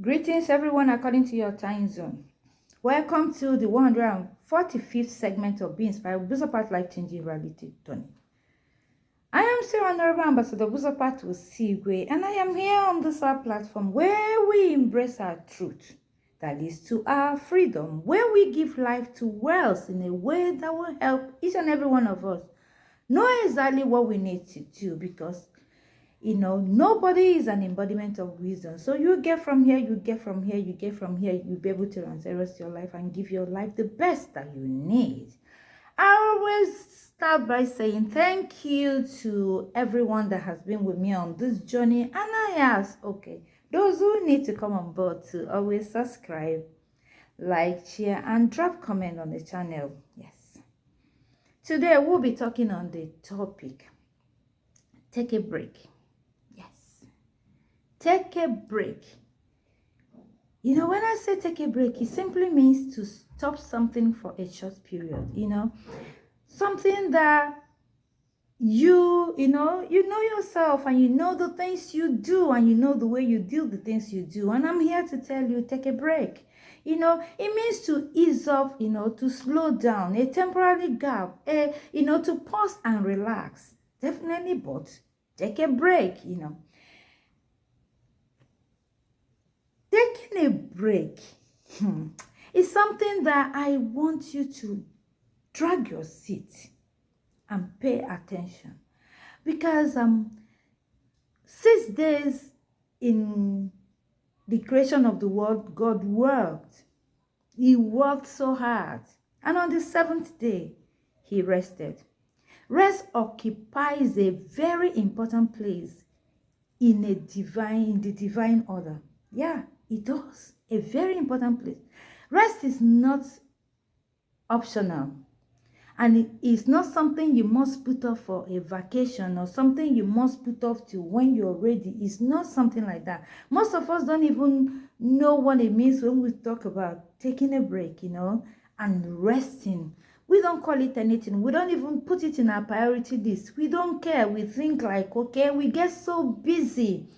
Greetings, everyone, according to your time zone. Welcome to the 145th segment of Be Inspired Buzopat Life-Changing Reality Tony. I am still Honorable Ambassador Buzopat Sigwe, and I am here on this our platform where we embrace our truth that leads to our freedom, where we give life to wealth in a way that will help each and every one of us know exactly what we need to do, because nobody is an embodiment of wisdom. So you get from here, you get from here, you get from here, you'll be able to answer the rest of your life and give your life the best that you need. I always start by saying thank you to everyone that has been with me on this journey. And I ask, okay, those who need to come on board to always subscribe, like, share, and drop comment on the channel. Yes. Today we'll be talking on the topic, take a break. Take a break. When I say take a break, it simply means to stop something for a short period. Something that you know yourself, and you know the things you do, and you know the way you do the things you do. And I'm here to tell you, take a break. It means to ease up, to slow down, a temporary gap, to pause and relax. Definitely, but take a break, Taking a break is something that I want you to drag your seat and pay attention, because 6 days in the creation of the world, God worked. He worked so hard, and on the seventh day, he rested. Rest occupies a very important place in the divine order. Yeah, it does. A very important place. Rest is not optional, and it is not something you must put off for a vacation, or something you must put off to when you're ready. It's not something like that. Most of us don't even know what it means when we talk about taking a break, and resting. We don't call it anything. We don't even put it in our priority list. We don't care. We think like, okay, we get so busy.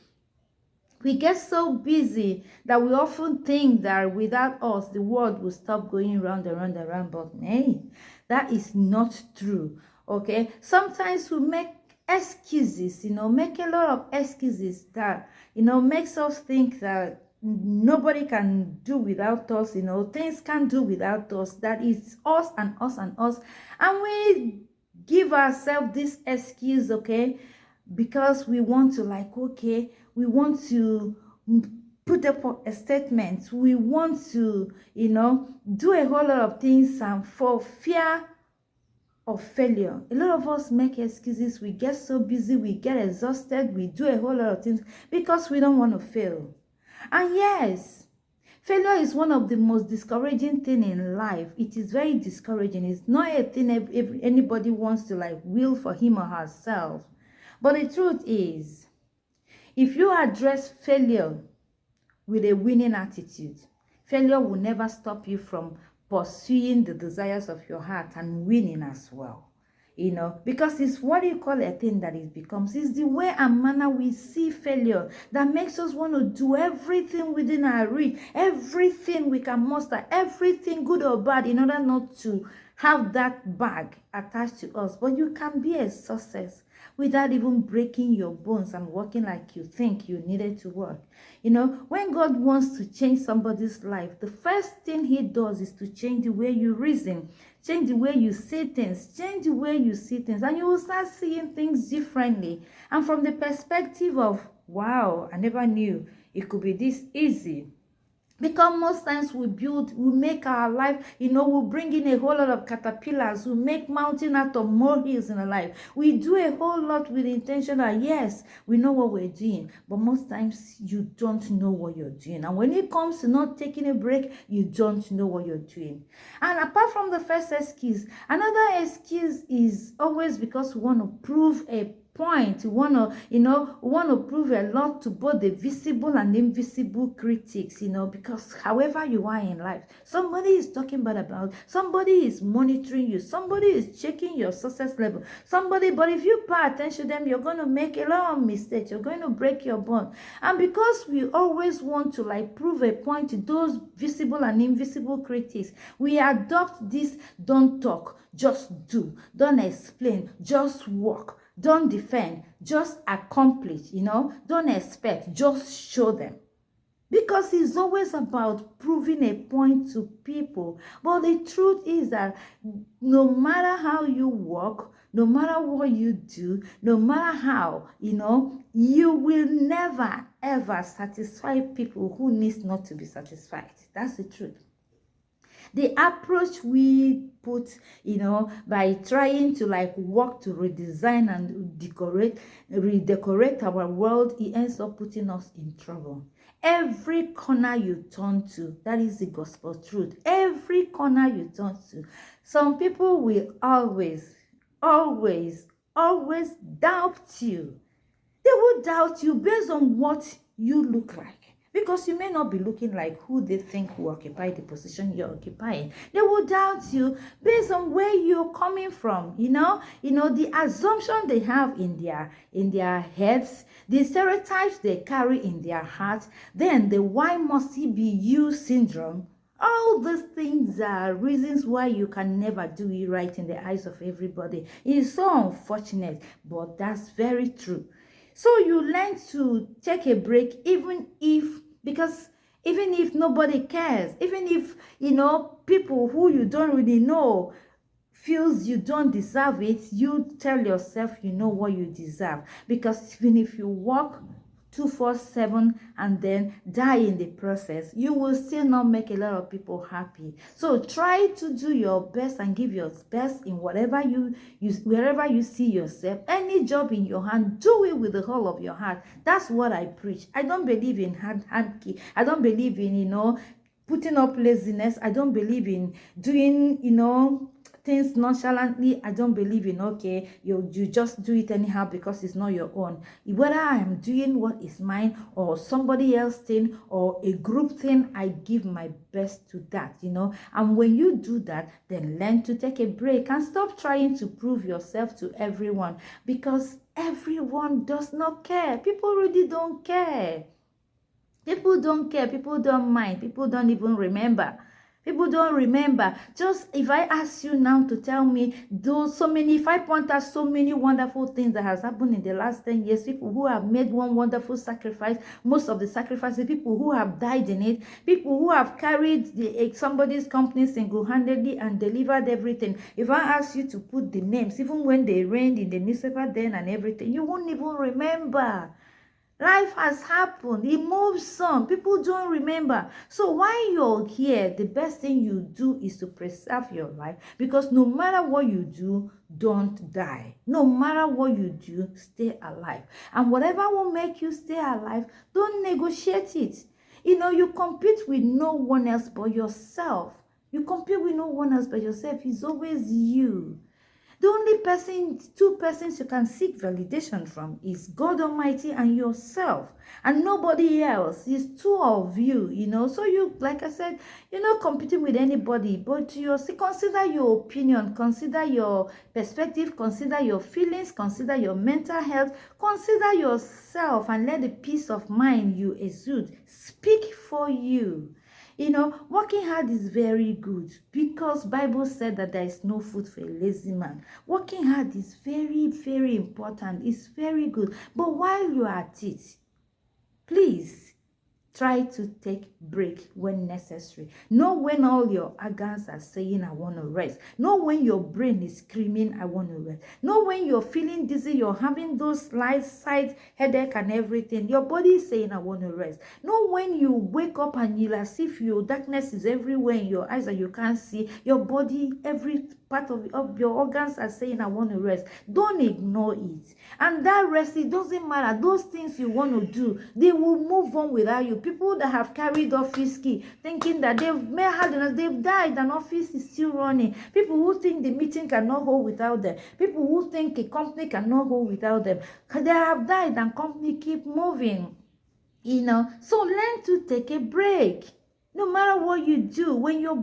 We get so busy that we often think that without us, the world will stop going round and round and round. But hey, that is not true. Okay? Sometimes we make excuses, make a lot of excuses that, makes us think that nobody can do without us, things can't do without us, that it's us and us and us. And we give ourselves this excuse, okay? Because we want to, like, okay, we want to put up a statement, we want to do a whole lot of things, and for fear of failure, a lot of us make excuses. We get so busy, we get exhausted, we do a whole lot of things because we don't want to fail. And yes, failure is one of the most discouraging things in life. It is very discouraging. It's not a thing anybody wants to like will for him or herself. But the truth is, if you address failure with a winning attitude, failure will never stop you from pursuing the desires of your heart and winning as well. Because it's what you call a thing that it becomes. It's the way and manner we see failure that makes us want to do everything within our reach, everything we can muster, everything good or bad, in order not to have that bag attached to us. But you can be a success without even breaking your bones and working like you think you needed to work. When God wants to change somebody's life, the first thing he does is to change the way you reason, change the way you see things, and you will start seeing things differently, and from the perspective of, wow, I never knew it could be this easy. Because most times we make our life, we bring in a whole lot of caterpillars, we make mountain out of molehills in our life. We do a whole lot with the intention that, yes, we know what we're doing, but most times you don't know what you're doing. And when it comes to not taking a break, you don't know what you're doing. And apart from the first excuse, another excuse is always because we want to prove a point, we want to, we want to prove a lot to both the visible and invisible critics, because however you are in life, somebody is talking bad about, somebody is monitoring you, somebody is checking your success level, somebody, but if you pay attention to them, you're going to make a lot of mistakes, you're going to break your bond. And because we always want to like prove a point to those visible and invisible critics, we adopt this: don't talk, just do; don't explain, just walk; don't defend, just accomplish, don't expect, just show them. Because it's always about proving a point to people. But the truth is that no matter how you walk, no matter what you do, no matter how, you will never ever satisfy people who needs not to be satisfied. That's the truth. The approach we put, by trying to like work to redesign and redecorate our world, it ends up putting us in trouble. Every corner you turn to, that is the gospel truth. Every corner you turn to, some people will always, always, always doubt you. They will doubt you based on what you look like. Because you may not be looking like who they think will occupy the position you're occupying. They will doubt you based on where you're coming from. The assumption they have in their heads, the stereotypes they carry in their hearts, then the why must it be you syndrome. All these things are reasons why you can never do it right in the eyes of everybody. It is so unfortunate, but that's very true. So you learn to take a break, even if nobody cares, even if, people who you don't really know feels you don't deserve it, you tell yourself you know what you deserve. Because even if you work 247 and then die in the process, you will still not make a lot of people happy. So try to do your best and give your best in whatever wherever you see yourself. Any job in your hand, do it with the whole of your heart. That's what I preach. I don't believe in hand key. I don't believe in putting up laziness. I don't believe in doing things nonchalantly. I don't believe in you just do it anyhow because it's not your own. Whether I am doing what is mine or somebody else thing or a group thing, I give my best to that, and when you do that, then learn to take a break and stop trying to prove yourself to everyone, because everyone does not care. People really don't care. People don't care. People don't mind. People don't even remember. People don't remember. Just if I ask you now to tell me if I point out so many wonderful things that has happened in the last 10 years, people who have made one wonderful sacrifice, most of the sacrifices, people who have died in it, people who have carried somebody's company single-handedly and delivered everything. If I ask you to put the names, even when they reigned in the newspaper then and everything, you won't even remember. Life has happened. It moves on. People don't remember. So while you're here, the best thing you do is to preserve your life, because no matter what you do, don't die. No matter what you do, stay alive. And whatever will make you stay alive, don't negotiate it. You compete with no one else but yourself. You compete with no one else but yourself. It's always you. The only two persons you can seek validation from is God Almighty and yourself, and nobody else. It's two of you, So you, like I said, you're not competing with anybody, but consider your opinion, consider your perspective, consider your feelings, consider your mental health, consider yourself, and let the peace of mind you exude speak for you. Working hard is very good, because Bible said that there is no food for a lazy man. Working hard is very, very important. It's very good. But while you are at it, please try to take break when necessary. Know when all your organs are saying, I want to rest. Know when your brain is screaming, I want to rest. Know when you're feeling dizzy, you're having those side headache and everything. Your body is saying, I want to rest. Know when you wake up and you're as if your darkness is everywhere in your eyes and you can't see. Your body, every part of your organs are saying, I want to rest. Don't ignore it. And that rest, it doesn't matter. Those things you want to do, they will move on without you. people that have carried office key, thinking that they've died and office is still running. People who think the meeting cannot hold without them. People who think a company cannot hold without them. They have died and company keep moving. So learn to take a break. No matter what you do, when you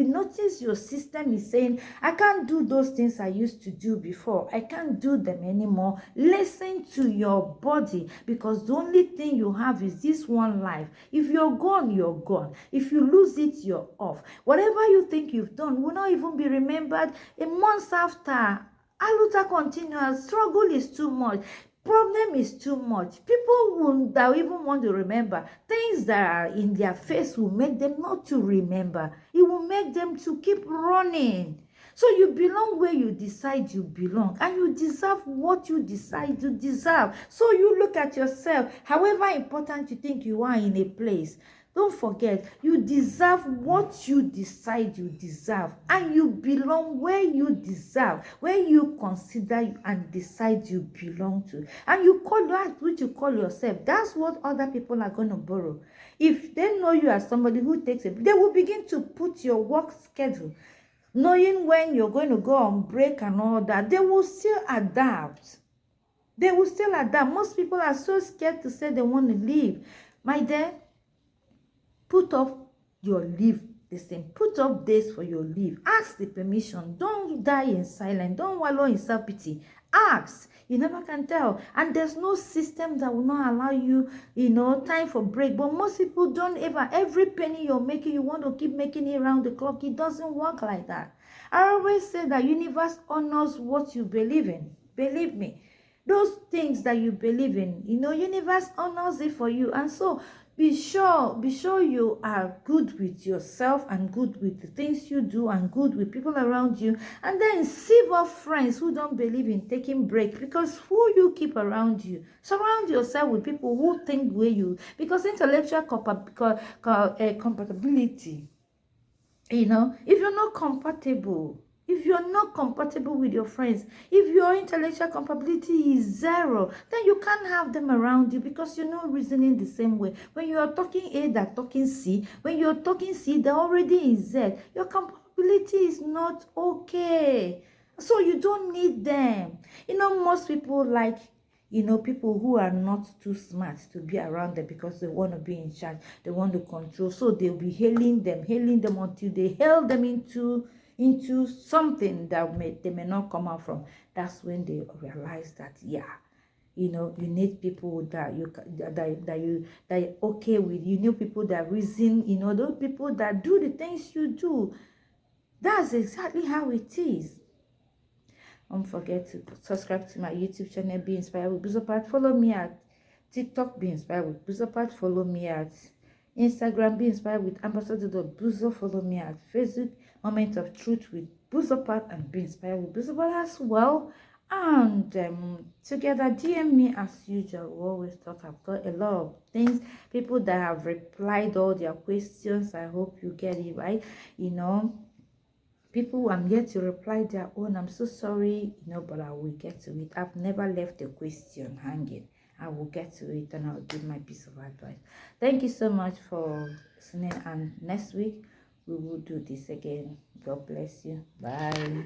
notice your system is saying, I can't do those things I used to do before, I can't do them anymore, listen to your body, because the only thing you have is this one life. If you're gone, you're gone. If you lose it, you're off. Whatever you think you've done will not even be remembered a month after. Aluta continues. Struggle is too much. Problem is too much. People that even want to remember things that are in their face will make them not to remember. It will make them to keep running. So you belong where you decide you belong, and you deserve what you decide you deserve. So you look at yourself, however important you think you are in a place. Don't forget, you deserve what you decide you deserve, and you belong where you deserve, where you consider and decide you belong to. And you call that which you call yourself. That's what other people are going to borrow. If they know you as somebody who takes it, they will begin to put your work schedule, knowing when you're going to go on break and all that. They will still adapt. They will still adapt. Most people are so scared to say they want to leave. My dear, put up your leave the same. Put up days for your leave. Ask the permission. Don't die in silence. Don't wallow in self-pity. Ask. You never can tell. And there's no system that will not allow you, time for break. But most people don't ever. Every penny you're making, you want to keep making it around the clock. It doesn't work like that. I always say that universe honors what you believe in. Believe me. Those things that you believe in, universe honors it for you. And so be sure you are good with yourself and good with the things you do and good with people around you. And then sieve off friends who don't believe in taking break, because who you keep around you. Surround yourself with people who think where you, because intellectual compatibility, if you're not compatible, if you're not compatible with your friends, if your intellectual compatibility is zero, then you can't have them around you, because you're not reasoning the same way. When you are talking A, they're talking C. When you're talking C, they're already in Z. Your compatibility is not okay. So you don't need them. Most people like people who are not too smart to be around them, because they want to be in charge, they want to control. So they'll be hailing them until they hail them into something that they may not come out from. That's when they realize that, you need people that you're okay with. You need people that reason, those people that do the things you do. That's exactly how it is. Don't forget to subscribe to my YouTube channel, Be Inspired with Buzopat. Follow me at TikTok, Be Inspired with Buzopat. Follow me at Instagram, Be Inspired with Ambassador.Buzo. Follow me at Facebook, Moment of Truth with Buzopat, and Be Inspired with Buzopat as well. And together, DM me as usual. We always talk. I've got a lot of things. People that have replied all their questions. I hope you get it right. People, I'm yet to reply their own. I'm so sorry, but I will get to it. I've never left a question hanging. I will get to it, and I'll give my piece of advice. Thank you so much for listening, and next week we will do this again. God bless you. Bye.